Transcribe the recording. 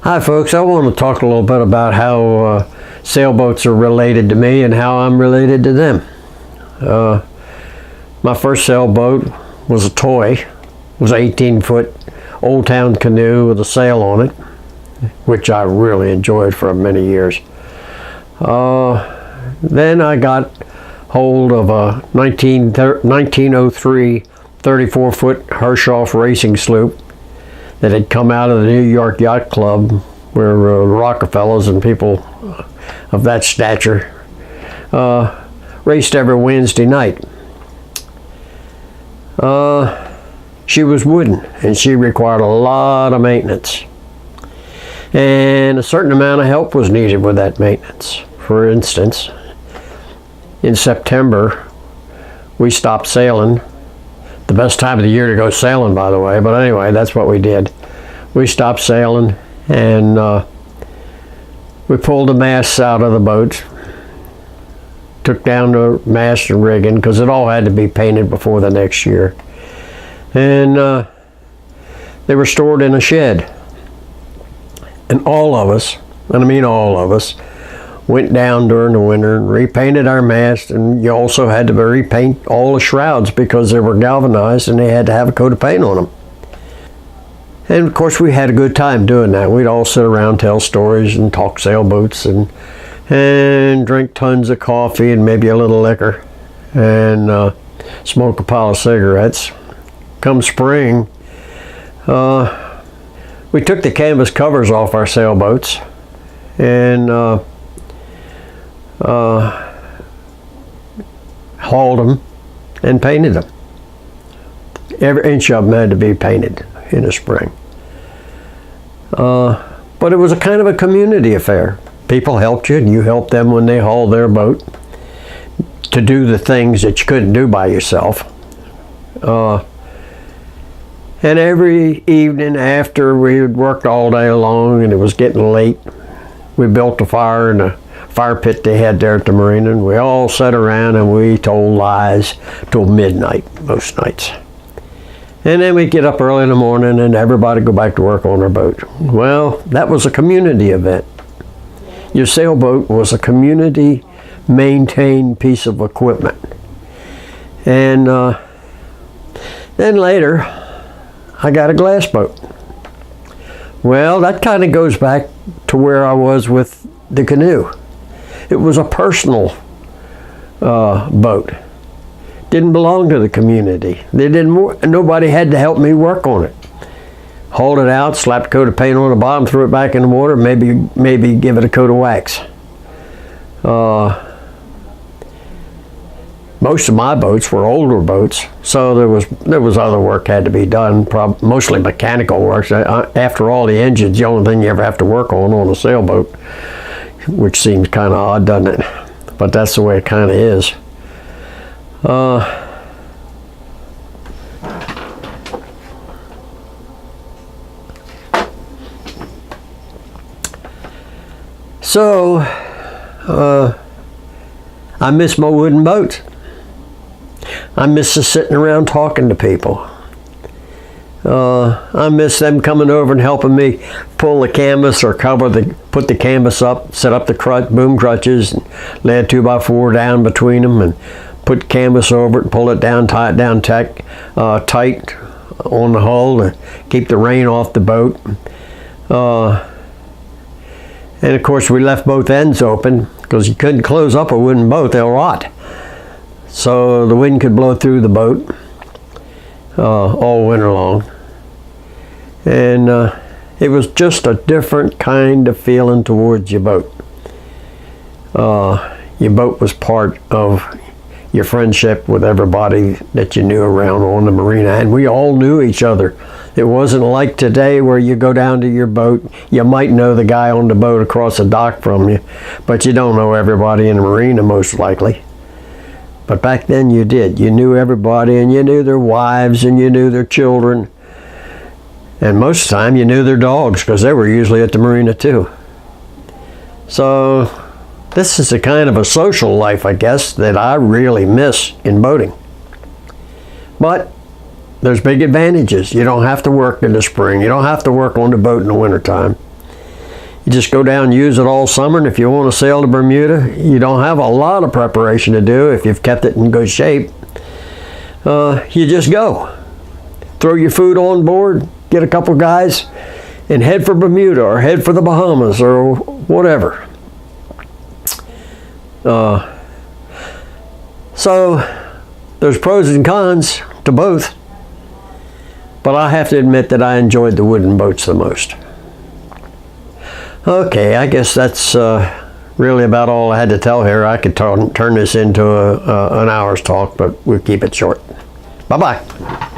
Hi folks, I want to talk a little bit about how sailboats are related to me and how I'm related to them. My first sailboat was a toy. It was an 18-foot Old Town canoe with a sail on it, which I really enjoyed for many years. Then I got hold of a 1903 34-foot Hershoff racing sloop that had come out of the New York Yacht Club, where Rockefellers and people of that stature raced every Wednesday night. She was wooden and she required a lot of maintenance, and a certain amount of help was needed with that maintenance. For instance, in September we stopped sailing. The best time of the year to go sailing, by the way, but anyway, that's what we did. We stopped sailing and we pulled the masts out of the boat, took down the mast and rigging because it all had to be painted before the next year, and they were stored in a shed. And all of us, and I mean all of us, went down during the winter and repainted our mast, and you also had to repaint all the shrouds because they were galvanized and they had to have a coat of paint on them. And of course we had a good time doing that. We'd all sit around, tell stories and talk sailboats and drink tons of coffee and maybe a little liquor and smoke a pile of cigarettes. Come spring, we took the canvas covers off our sailboats and hauled them and painted them. Every inch of them had to be painted in the spring. But it was a kind of a community affair. People helped you and you helped them when they hauled their boat to do the things that you couldn't do by yourself. And every evening after we had worked all day long and it was getting late, we built a fire in a fire pit they had there at the marina, and we all sat around and we told lies till midnight most nights. And then we'd get up early in the morning and everybody go back to work on their boat. Well, that was a community event. Your sailboat was a community maintained piece of equipment. And then later I got a glass boat. Well, that kind of goes back to where I was with the canoe. It was a personal boat. Didn't belong to the community. Nobody had to help me work on it. Hauled it out, slapped a coat of paint on the bottom, threw it back in the water, maybe give it a coat of wax. Most of my boats were older boats, so there was other work had to be done, mostly mechanical work. After all, the engine's the only thing you ever have to work on a sailboat, which seems kind of odd, doesn't it? But that's the way it kind of is. So I miss my wooden boats. I miss just sitting around talking to people. I miss them coming over and helping me pull the canvas or put the canvas up, set up the boom crutches, and lay a 2x4 down between them and put canvas over it and pull it down, tie it down tight on the hull to keep the rain off the boat. And of course we left both ends open because you couldn't close up a wooden boat, they'll rot. So the wind could blow through the boat all winter long. And it was just a different kind of feeling towards your boat. Your boat was part of your friendship with everybody that you knew around on the marina, and we all knew each other. It wasn't like today where you go down to your boat, you might know the guy on the boat across the dock from you, but you don't know everybody in the marina most likely. But back then you did. You knew everybody, and you knew their wives, and you knew their children. And most of the time you knew their dogs because they were usually at the marina too. So this is a kind of a social life, I guess, that I really miss in boating. But there's big advantages. You don't have to work in the spring. You don't have to work on the boat in the wintertime. You just go down and use it all summer, and if you want to sail to Bermuda, you don't have a lot of preparation to do if you've kept it in good shape. You just go. Throw your food on board, get a couple guys, and head for Bermuda or head for the Bahamas or whatever. So there's pros and cons to both, but I have to admit that I enjoyed the wooden boats the most. Okay, I guess that's really about all I had to tell here. I could turn this into an hour's talk, but we'll keep it short. Bye-bye.